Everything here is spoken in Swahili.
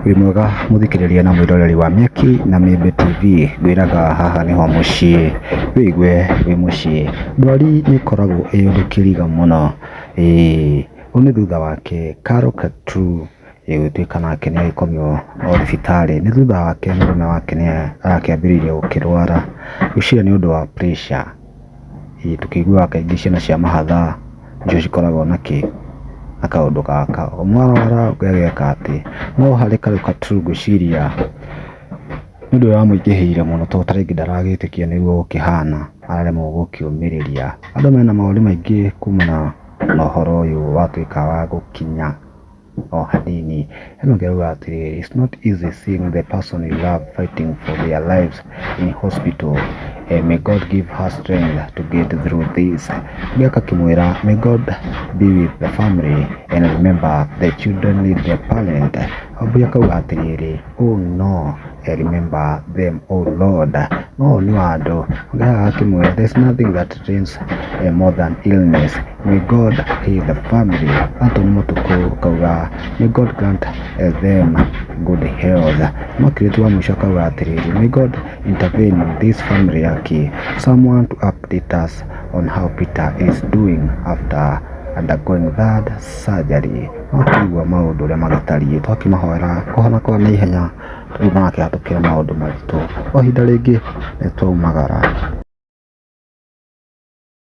Wĩ mwega muthikiriria na mwiroreri wa Mĩaki na Mĩmbe TV, ngwĩraga haha nĩho mũciĩ, wĩigue wĩ mũciĩ. Ndwari nĩ ikoragwo ĩ ũndũ kĩriga mũno, ũyũ nĩ thutha wake Caro katrue gũtuĩka nake nĩ agĩkomio thibitari, nĩ thutha wake mũrũme wake nĩ arakĩambĩrĩirie gũkĩrwara, gwĩciria nĩ ũndũ wa pressure. Tũkĩiguaga kaingĩ ciana cia mahatha nĩcio cikoragwo na kaũndũ gaka, mwarwara ũgagĩka atĩ. No harĩ Caro katrue ngwĩciria nĩ ũndũ ũramũingĩhĩire mũno, tondũ ta rĩngĩ ndaragĩtĩkia nĩguo gũkĩhana, araremwo gũkĩũmĩrĩria. Andũ mena maũndũ maingĩ kumana na ũhoro ũyũ watuĩka wa gũkinya o hanini. Ĩno ngauga atĩrĩrĩ, it's not easy seeing the person you love fighting for their lives in hospital. May God give her strength to get through this. Ngaka kimwira, may God be with the family and remember the children need their parent. Abuya kauga atĩrĩrĩ, oh no, remember them, oh Lord. No ni wando ngaka kimwira, there's nothing that drains more than illness. May God heal the family. Anto ni mutuku kauga, may God grant them good health. Makiritu wa mwisho kauga atĩrĩrĩ, may God intervene in this family yake. Someone to update us on how Peter is doing after undergoing that surgery. Wakĩigua maũndũ ũrĩa magĩtariĩ, twakĩmahoera kũhona kwa naihenya, tũrĩ marakĩhatũkĩra maũndũ maritũ. O ihinda rĩngĩ nĩ twaumagara.